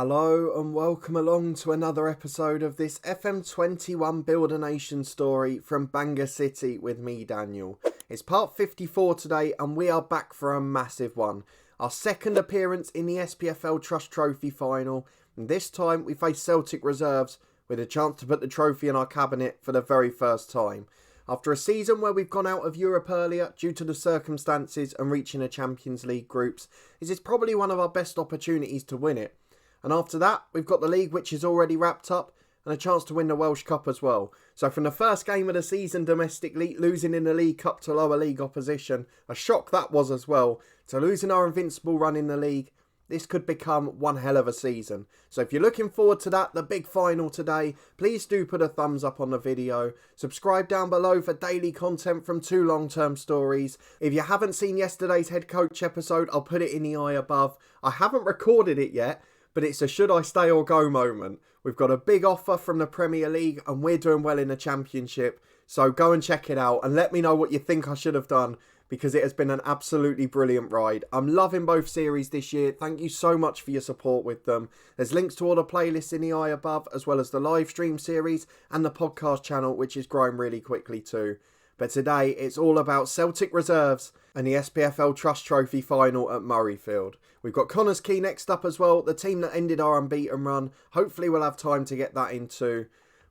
Hello and welcome along to another episode of this FM21 Build a Nation story from Bangor City with me, Daniel. It's part 54 today and we are back for a massive one. Our second appearance in the SPFL Trust Trophy final, and this time we face Celtic Reserves with a chance to put the trophy in our cabinet for the very first time. After a season where we've gone out of Europe earlier due to the circumstances and reaching the Champions League groups, this is probably one of our best opportunities to win it. And after that, we've got the league which is already wrapped up and a chance to win the Welsh Cup as well. So from the first game of the season domestically, losing in the League Cup to lower league opposition, a shock that was as well, to losing our invincible run in the league, this could become one hell of a season. So if you're looking forward to that, the big final today, please do put a thumbs up on the video. Subscribe down below for daily content from two long-term stories. If you haven't seen yesterday's head coach episode, I'll put it in the eye above. I haven't recorded it yet, but it's a should I stay or go moment. We've got a big offer from the Premier League and we're doing well in the Championship. So go and check it out and let me know what you think I should have done, because it has been an absolutely brilliant ride. I'm loving both series this year. Thank you so much for your support with them. There's links to all the playlists in the eye above, as well as the live stream series and the podcast channel, which is growing really quickly too. But today it's all about Celtic Reserves and the SPFL Trust Trophy final at Murrayfield. We've got Connah's Quay next up as well, the team that ended our unbeaten run. Hopefully we'll have time to get that in too.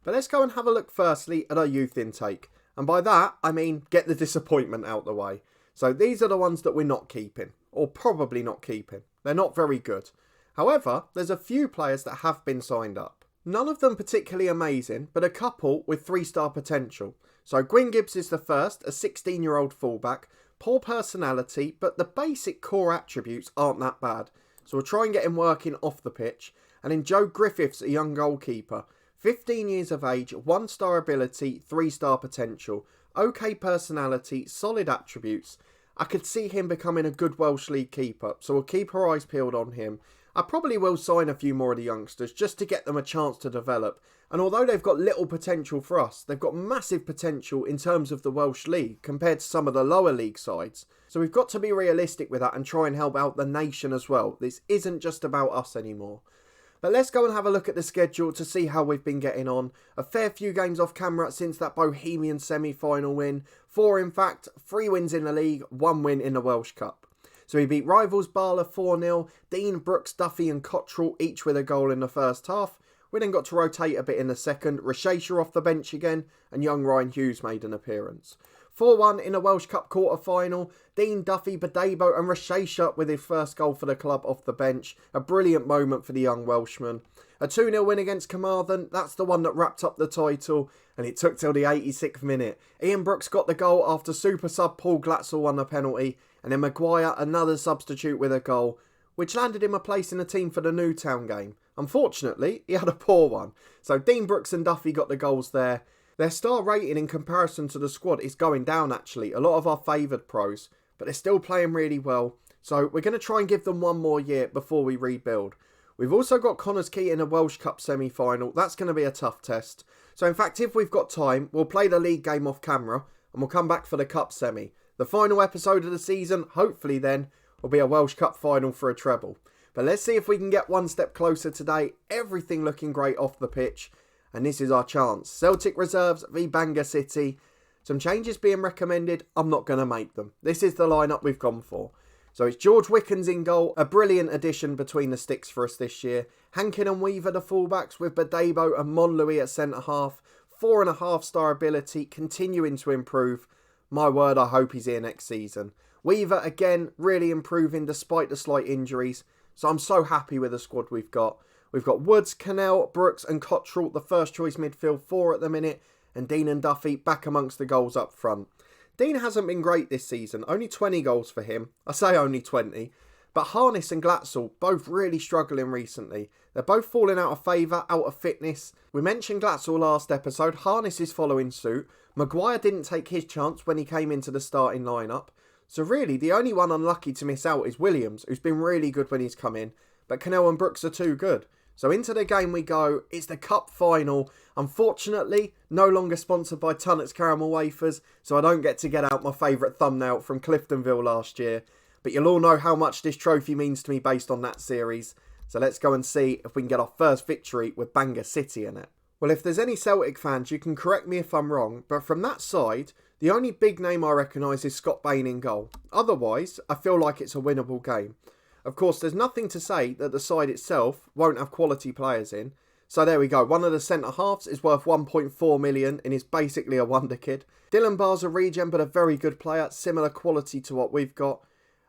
But let's go and have a look firstly at our youth intake. And by that, I mean get the disappointment out the way. So these are the ones that we're not keeping, or probably not keeping. They're not very good. However, there's a few players that have been signed up. None of them particularly amazing, but a couple with 3-star potential. So Gwyn Gibbs is the first, a 16-year-old fullback. Poor personality, but the basic core attributes aren't that bad. So we'll try and get him working off the pitch. And then Joe Griffiths, a young goalkeeper. 15 years of age, 1-star ability, 3-star potential. Okay personality, solid attributes. I could see him becoming a good Welsh League keeper, so we'll keep our eyes peeled on him. I probably will sign a few more of the youngsters just to get them a chance to develop. And although they've got little potential for us, they've got massive potential in terms of the Welsh League compared to some of the lower league sides. So we've got to be realistic with that and try and help out the nation as well. This isn't just about us anymore. But let's go and have a look at the schedule to see how we've been getting on. A fair few games off camera since that Bohemian semi-final win. 4 in fact, 3 wins in the league, 1 win in the Welsh Cup. So we beat rivals Bala 4-0, Dean, Brooks, Duffy and Cottrell each with a goal in the first half. We then got to rotate a bit in the second, Rashesha off the bench again, and young Ryan Hughes made an appearance. 4-1 in a Welsh Cup quarter-final, Dean, Duffy, Badebo and Rashesha with his first goal for the club off the bench. A brilliant moment for the young Welshman. A 2-0 win against Carmarthen, that's the one that wrapped up the title, and it took till the 86th minute. Ian Brooks got the goal after super sub Paul Glatzel won the penalty, and then Maguire, another substitute with a goal, which landed him a place in the team for the Newtown game. Unfortunately, he had a poor one, so Dean Brooks and Duffy got the goals there. Their star rating in comparison to the squad is going down actually, a lot of our favoured pros, but they're still playing really well, so we're going to try and give them one more year before we rebuild. We've also got Connah's Quay in a Welsh Cup semi-final, that's going to be a tough test. So in fact, if we've got time, we'll play the league game off camera and we'll come back for the Cup semi. The final episode of the season, hopefully then, will be a Welsh Cup final for a treble. But let's see if we can get one step closer today, everything looking great off the pitch. And this is our chance. Celtic Reserves v Bangor City. Some changes being recommended. I'm not going to make them. This is the lineup we've gone for. So it's George Wickens in goal. A brilliant addition between the sticks for us this year. Hankin and Weaver the fullbacks with Badebo and Monlouis at centre-half. 4.5-star ability. Continuing to improve. My word, I hope he's here next season. Weaver again really improving despite the slight injuries. So I'm so happy with the squad we've got. We've got Woods, Cannell, Brooks and Cottrell, the first choice midfield 4 at the minute, and Dean and Duffy back amongst the goals up front. Dean hasn't been great this season, only 20 goals for him. I say only 20, but Harness and Glatzel both really struggling recently. They're both falling out of favour, out of fitness. We mentioned Glatzel last episode, Harness is following suit. Maguire didn't take his chance when he came into the starting lineup. So really, the only one unlucky to miss out is Williams, who's been really good when he's come in, but Cannell and Brooks are too good. So into the game we go. It's the Cup final. Unfortunately, no longer sponsored by Tunnock's Caramel Wafers, so I don't get to get out my favourite thumbnail from Cliftonville last year. But you'll all know how much this trophy means to me based on that series. So let's go and see if we can get our first victory with Bangor City in it. Well, if there's any Celtic fans, you can correct me if I'm wrong, but from that side, the only big name I recognise is Scott Bain in goal. Otherwise, I feel like it's a winnable game. Of course, there's nothing to say that the side itself won't have quality players in. So there we go, one of the centre-halves is worth 1.4 million and is basically a wonder kid. Dylan Barr's a regen but a very good player, similar quality to what we've got.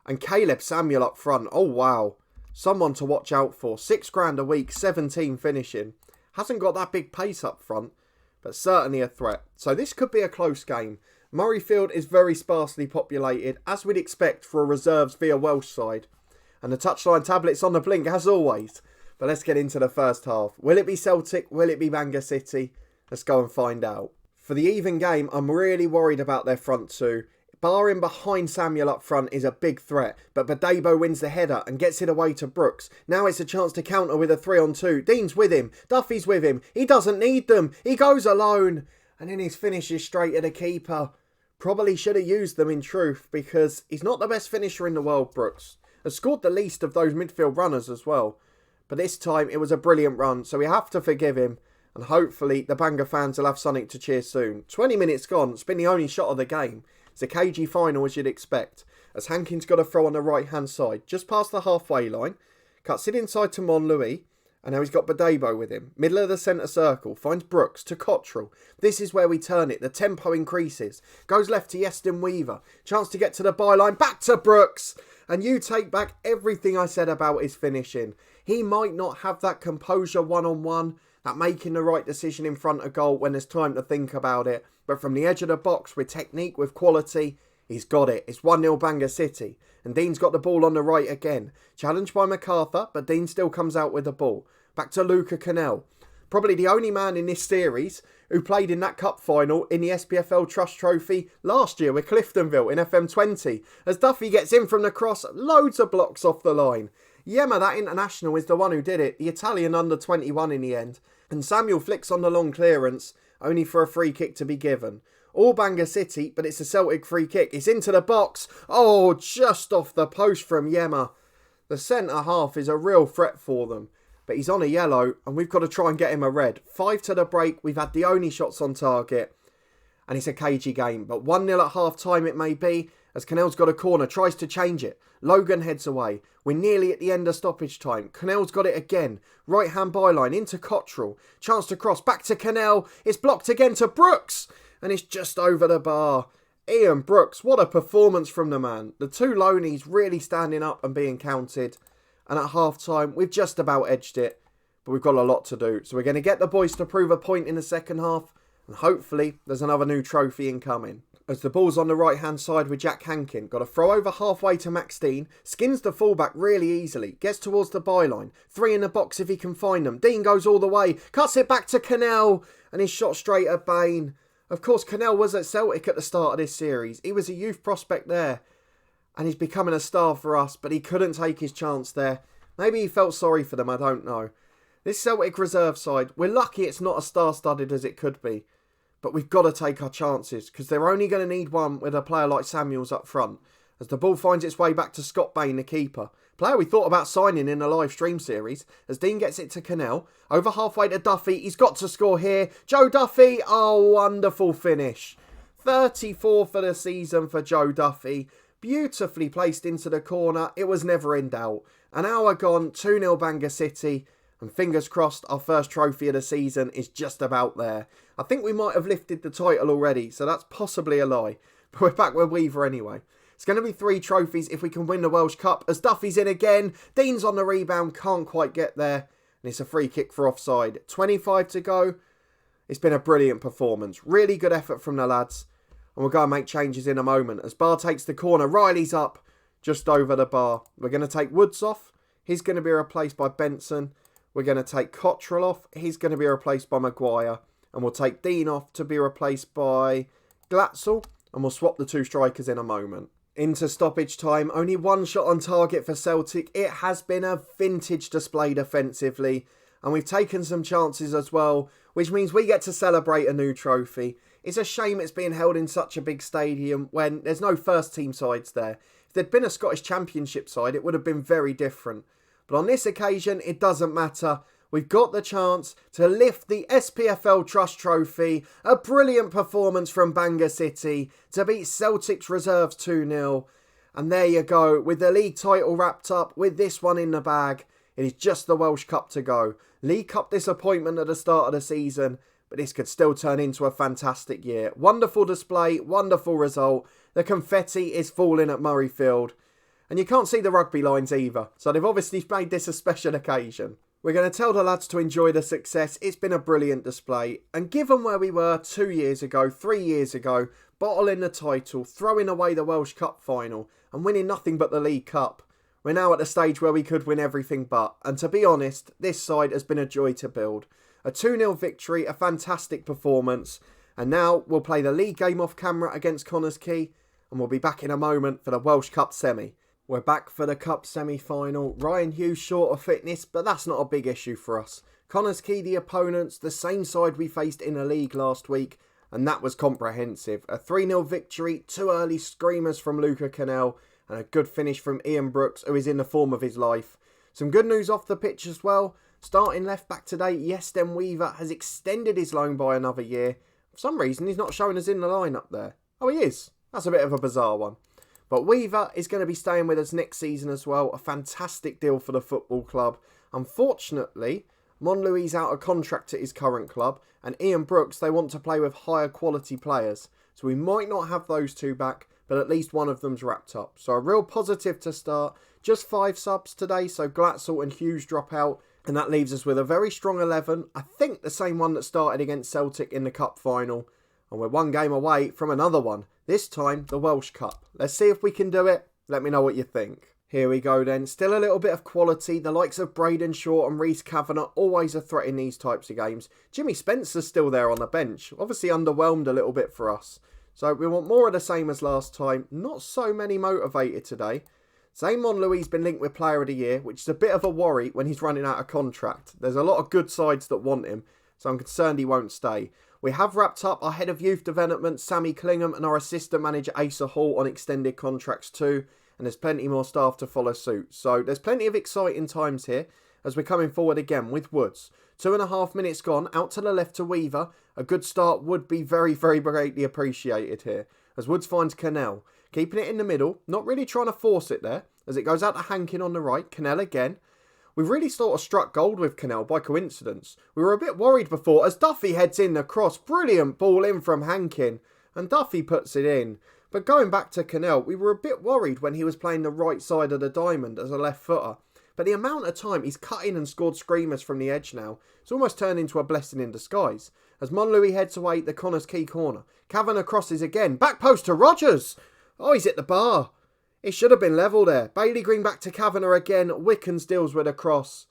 And Caleb Samuel up front, oh wow, someone to watch out for. £6 a week, 17 finishing. Hasn't got that big pace up front, but certainly a threat. So this could be a close game. Murrayfield is very sparsely populated, as we'd expect for a reserves via Welsh side. And the touchline tablet's on the blink as always. But let's get into the first half. Will it be Celtic? Will it be Bangor City? Let's go and find out. For the even game, I'm really worried about their front two. Barring behind Samuel up front is a big threat, but Badebo wins the header and gets it away to Brooks. Now it's a chance to counter with a 3-on-2. Dean's with him. Duffy's with him. He doesn't need them. He goes alone. And then his finish is straight at the keeper. Probably should have used them in truth, because he's not the best finisher in the world, Brooks. Has scored the least of those midfield runners as well. But this time it was a brilliant run, so we have to forgive him. And hopefully the Bangor fans will have something to cheer soon. 20 minutes gone. It's been the only shot of the game. It's a cagey final as you'd expect. As Hankins got a throw on the right hand side. Just past the halfway line. Cuts it inside to Monlouis. And now he's got Badebo with him. Middle of the centre circle. Finds Brooks to Cottrell. This is where we turn it. The tempo increases. Goes left to Yeston Weaver. Chance to get to the byline. Back to Brooks. And you take back everything I said about his finishing. He might not have that composure one-on-one, that making the right decision in front of goal when there's time to think about it. But from the edge of the box, with technique, with quality, he's got it. It's 1-0 Bangor City. And Dean's got the ball on the right again. Challenged by MacArthur, but Dean still comes out with the ball. Back to Luca Connah. Probably the only man in this series who played in that cup final in the SPFL Trust trophy last year with Cliftonville in FM20. As Duffy gets in from the cross, loads of blocks off the line. Yema, that international, is the one who did it. The Italian under 21 in the end. And Samuel flicks on the long clearance, only for a free kick to be given. All Bangor City, but it's a Celtic free kick. It's into the box. Oh, just off the post from Yema. The centre half is a real threat for them. But he's on a yellow, and we've got to try and get him a red. 5 to the break. We've had the only shots on target. And it's a cagey game. But 1-0 at half-time it may be, as Connell's got a corner. Tries to change it. Logan heads away. We're nearly at the end of stoppage time. Connell's got it again. Right-hand byline into Cottrell. Chance to cross. Back to Connell. It's blocked again to Brooks. And it's just over the bar. Ian Brooks, what a performance from the man. The two loanies really standing up and being counted. And at half-time, we've just about edged it. But we've got a lot to do. So we're going to get the boys to prove a point in the second half. And hopefully, there's another new trophy incoming. As the ball's on the right-hand side with Jack Hankin. Got a throw over halfway to Max Dean. Skins the fullback really easily. Gets towards the byline. 3 in the box if he can find them. Dean goes all the way. Cuts it back to Connell. And he's shot straight at Bain. Of course, Connell was at Celtic at the start of this series. He was a youth prospect there. And he's becoming a star for us. But he couldn't take his chance there. Maybe he felt sorry for them, I don't know. This Celtic reserve side, we're lucky it's not as star-studded as it could be. But we've got to take our chances, because they're only going to need one with a player like Samuels up front. As the ball finds its way back to Scott Bain, the keeper. Player we thought about signing in a live stream series. As Dean gets it to Connell. Over halfway to Duffy. He's got to score here. Joe Duffy. Oh, wonderful finish. 34 for the season for Joe Duffy. Beautifully placed into the corner. It was never in doubt. An hour gone. 2-0 Bangor City. And fingers crossed, our first trophy of the season is just about there. I think we might have lifted the title already, so that's possibly a lie. But we're back with Weaver anyway. It's going to be 3 trophies if we can win the Welsh Cup. As Duffy's in again. Dean's on the rebound, can't quite get there. And it's a free kick for offside. 25 to go. It's been a brilliant performance. Really good effort from the lads. And we'll go and make changes in a moment. As Barr takes the corner, Riley's up just over the bar. We're going to take Woods off. He's going to be replaced by Benson. We're going to take Cottrell off. He's going to be replaced by Maguire. And we'll take Dean off to be replaced by Glatzel. And we'll swap the 2 strikers in a moment. Into stoppage time. Only 1 shot on target for Celtic. It has been a vintage display defensively. And we've taken some chances as well. Which means we get to celebrate a new trophy. It's a shame it's being held in such a big stadium when there's no first team sides there. If there'd been a Scottish Championship side, it would have been very different. But on this occasion, it doesn't matter. We've got the chance to lift the SPFL Trust trophy. A brilliant performance from Bangor City to beat Celtic Reserves 2-0. And there you go, with the league title wrapped up, with this one in the bag. It is just the Welsh Cup to go. League Cup disappointment at the start of the season, but this could still turn into a fantastic year. Wonderful display, wonderful result. The confetti is falling at Murrayfield. And you can't see the rugby lines either, so they've obviously made this a special occasion. We're going to tell the lads to enjoy the success. It's been a brilliant display. And given where we were 2 years ago, 3 years ago, bottling the title, throwing away the Welsh Cup final, and winning nothing but the League Cup, we're now at the stage where we could win everything but. And to be honest, this side has been a joy to build. A 2-0 victory, a fantastic performance. And now we'll play the league game off camera against Connah's Quay. And we'll be back in a moment for the Welsh Cup semi. We're back for the Cup semi-final. Ryan Hughes short of fitness, but that's not a big issue for us. Connah's Quay, the opponents, the same side we faced in the league last week. And that was comprehensive. A 3-0 victory, 2 early screamers from Luca Connah, and a good finish from Ian Brooks, who is in the form of his life. Some good news off the pitch as well. Starting left back today, Iestyn Weaver has extended his loan by another year. For some reason, he's not showing us in the lineup there. Oh, he is. That's a bit of a bizarre one. But Weaver is going to be staying with us next season as well. A fantastic deal for the football club. Unfortunately, Monlouis out of contract at his current club, and Ian Brooks, they want to play with higher quality players. So we might not have those two back, but at least one of them's wrapped up. So a real positive to start. Just 5 subs today, so Glatzel and Hughes drop out. And that leaves us with a very strong 11. I think the same one that started against Celtic in the cup final. And we're one game away from another one. This time, the Welsh Cup. Let's see if we can do it. Let me know what you think. Here we go then. Still a little bit of quality. The likes of Braden Shaw and Reece Kavanagh always a threat in these types of games. Jimmy Spencer's still there on the bench. Obviously underwhelmed a little bit for us. So we want more of the same as last time. Not so many motivated today. Zaymon Louis been linked with Player of the Year, which is a bit of a worry when he's running out of contract. There's a lot of good sides that want him, so I'm concerned he won't stay. We have wrapped up our Head of Youth Development, Sammy Clingham, and our Assistant Manager, Asa Hall, on extended contracts too. And there's plenty more staff to follow suit. So there's plenty of exciting times here as we're coming forward again with Woods. 2.5 minutes gone, out to the left to Weaver. A good start would be very, very greatly appreciated here. As Woods finds Connah. Keeping it in the middle, not really trying to force it there. As it goes out to Hankin on the right, Connah again. We've really sort of struck gold with Connah by coincidence. We were a bit worried before as Duffy heads in the cross. Brilliant ball in from Hankin. And Duffy puts it in. But going back to Connah, we were a bit worried when he was playing the right side of the diamond as a left footer. But the amount of time he's cut in and scored screamers from the edge now, it's almost turned into a blessing in disguise. As Monlouis heads away the Connah's Quay corner. Kavanagh crosses again. Back post to Rogers. Oh, he's hit the bar. It should have been level there. Bailey Green back to Kavanagh again. Wickens deals with a cross.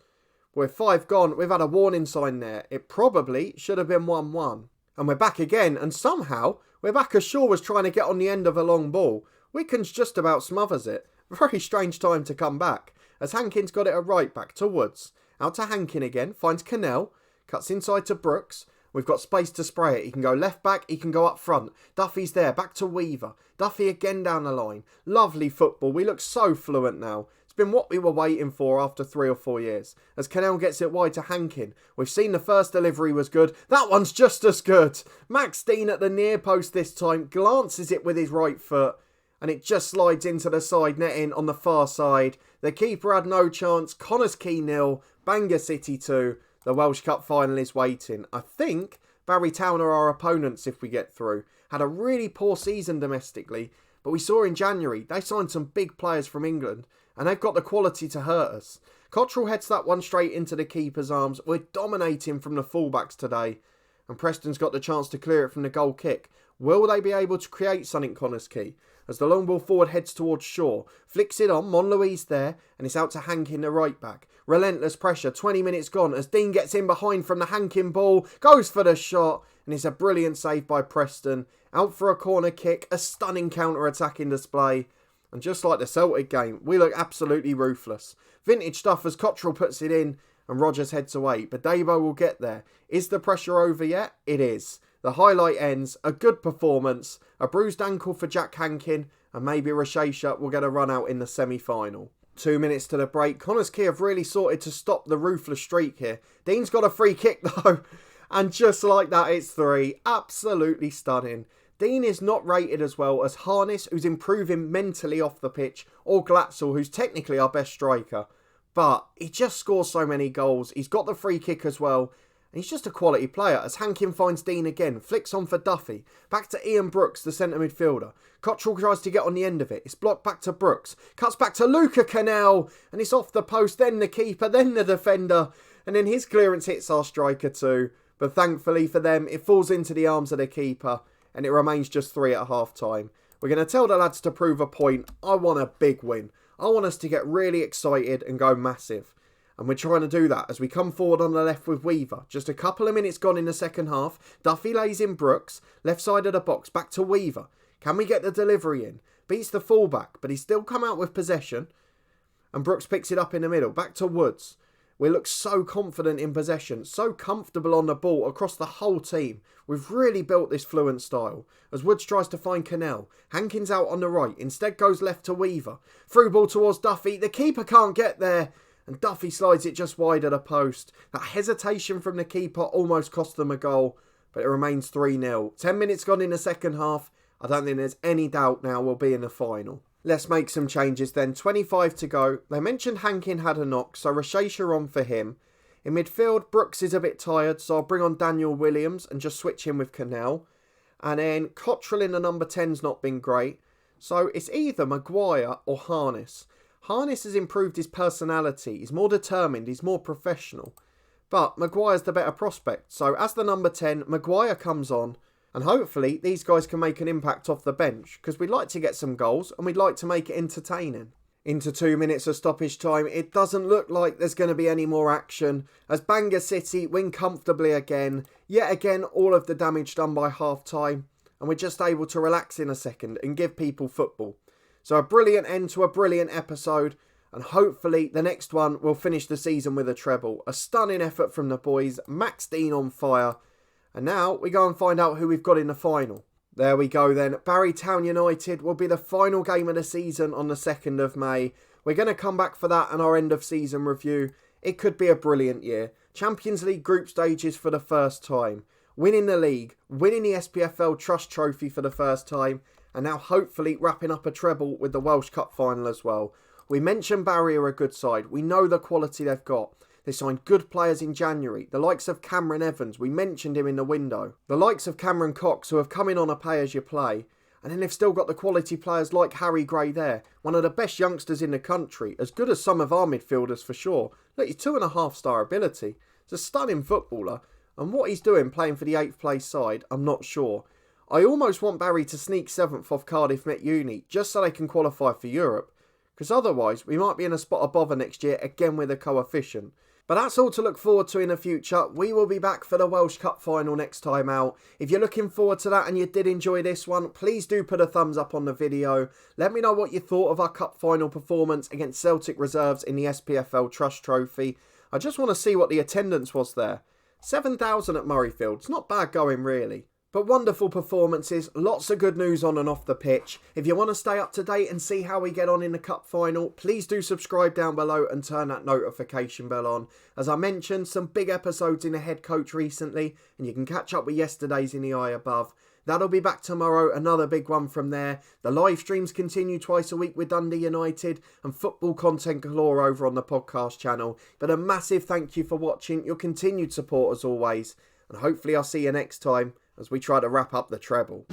With 5 gone, we've had a warning sign there. It probably should have been 1-1. And we're back again, and somehow we're back as Shaw was trying to get on the end of a long ball. Wickens just about smothers it. Very strange time to come back. As Hankin's got it a right back to Woods. Out to Hankin again, finds Connah. Cuts inside to Brooks. We've got space to spray it. He can go left back, he can go up front. Duffy's there, back to Weaver. Duffy again down the line. Lovely football. We look so fluent now. It's been what we were waiting for after 3 or 4 years. As Connah gets it wide to Hankin. We've seen the first delivery was good. That one's just as good. Max Dean at the near post this time. Glances it with his right foot. And it just slides into the side netting on the far side. The keeper had no chance. Connah's Quay 0. Bangor City 2. The Welsh Cup final is waiting. I think Barry Town are our opponents if we get through. Had a really poor season domestically, but we saw in January they signed some big players from England and they've got the quality to hurt us. Cottrell heads that one straight into the keeper's arms. We're dominating from the fullbacks today. And Preston's got the chance to clear it from the goal kick. Will they be able to create something, Connah's Quay? As the long ball forward heads towards Shaw. Flicks it on, Monlouis there, and it's out to Hankin, the right back. Relentless pressure, 20 minutes gone, as Dean gets in behind from the Hankin ball, goes for the shot, and it's a brilliant save by Preston. Out for a corner kick, a stunning counter-attacking display. And just like the Celtic game, we look absolutely ruthless. Vintage stuff as Cottrell puts it in, and Rogers heads away, but Dabo will get there. Is the pressure over yet? It is. The highlight ends, a good performance, a bruised ankle for Jack Hankin, and maybe Rashesha will get a run out in the semi-final. 2 minutes to the break. Connah's Quay have really sorted to stop the ruthless streak here. Dean's got a free kick though. And just like that, it's 3. Absolutely stunning. Dean is not rated as well as Harness, who's improving mentally off the pitch, or Glatzel, who's technically our best striker. But he just scores so many goals. He's got the free kick as well. And he's just a quality player as Hankin finds Dean again. Flicks on for Duffy. Back to Ian Brooks, the centre midfielder. Cottrell tries to get on the end of it. It's blocked back to Brooks. Cuts back to Luca Connah. And it's off the post, then the keeper, then the defender. And then his clearance hits our striker too. But thankfully for them, it falls into the arms of the keeper. And it remains just 3 at half time. We're going to tell the lads to prove a point. I want a big win. I want us to get really excited and go massive. And we're trying to do that as we come forward on the left with Weaver. Just a couple of minutes gone in the second half. Duffy lays in Brooks. Left side of the box. Back to Weaver. Can we get the delivery in? Beats the fullback. But he's still come out with possession. And Brooks picks it up in the middle. Back to Woods. We look so confident in possession. So comfortable on the ball across the whole team. We've really built this fluent style. As Woods tries to find Connah. Hankins out on the right. Instead goes left to Weaver. Through ball towards Duffy. The keeper can't get there. And Duffy slides it just wide of the post. That hesitation from the keeper almost cost them a goal. But it remains 3-0. 10 minutes gone in the second half. I don't think there's any doubt now we'll be in the final. Let's make some changes then. 25 to go. They mentioned Hankin had a knock, so Rashesha on for him. In midfield, Brooks is a bit tired, so I'll bring on Daniel Williams and just switch him with Connah. And then Cottrell in the number 10's not been great. So it's either Maguire or Harness. Harness has improved his personality. He's more determined. He's more professional. But Maguire's the better prospect. So as the number 10, Maguire comes on. And hopefully these guys can make an impact off the bench. Because we'd like to get some goals and we'd like to make it entertaining. Into 2 minutes of stoppage time. It doesn't look like there's going to be any more action. As Bangor City win comfortably again. Yet again, all of the damage done by half time. And we're just able to relax in a second and give people football. So a brilliant end to a brilliant episode. And hopefully the next one will finish the season with a treble. A stunning effort from the boys. Max Dean on fire. And now we go and find out who we've got in the final. There we go then. Barry Town United will be the final game of the season on the 2nd of May. We're going to come back for that and our end of season review. It could be a brilliant year. Champions League group stages for the first time. Winning the league. Winning the SPFL Trust trophy for the first time. And now hopefully wrapping up a treble with the Welsh Cup final as well. We mentioned Barry are a good side. We know the quality they've got. They signed good players in January. The likes of Cameron Evans, we mentioned him in the window. The likes of Cameron Cox, who have come in on a pay-as-you-play. And then they've still got the quality players like Harry Gray there. One of the best youngsters in the country. As good as some of our midfielders for sure. Look, he's 2.5-star ability. He's a stunning footballer. And what he's doing playing for the 8th place side, I'm not sure. I almost want Barry to sneak 7th off Cardiff Met Uni, just so they can qualify for Europe. Because otherwise, we might be in a spot of bother next year, again with a coefficient. But that's all to look forward to in the future. We will be back for the Welsh Cup final next time out. If you're looking forward to that and you did enjoy this one, please do put a thumbs up on the video. Let me know what you thought of our Cup final performance against Celtic Reserves in the SPFL Trust Trophy. I just want to see what the attendance was there. 7,000 at Murrayfield. It's not bad going really. But wonderful performances, lots of good news on and off the pitch. If you want to stay up to date and see how we get on in the Cup final, please do subscribe down below and turn that notification bell on. As I mentioned, some big episodes in the head coach recently, and you can catch up with yesterday's in the eye above. That'll be back tomorrow, another big one from there. The live streams continue twice a week with Dundee United, and football content galore over on the podcast channel. But a massive thank you for watching, your continued support as always, and hopefully I'll see you next time as we try to wrap up the treble.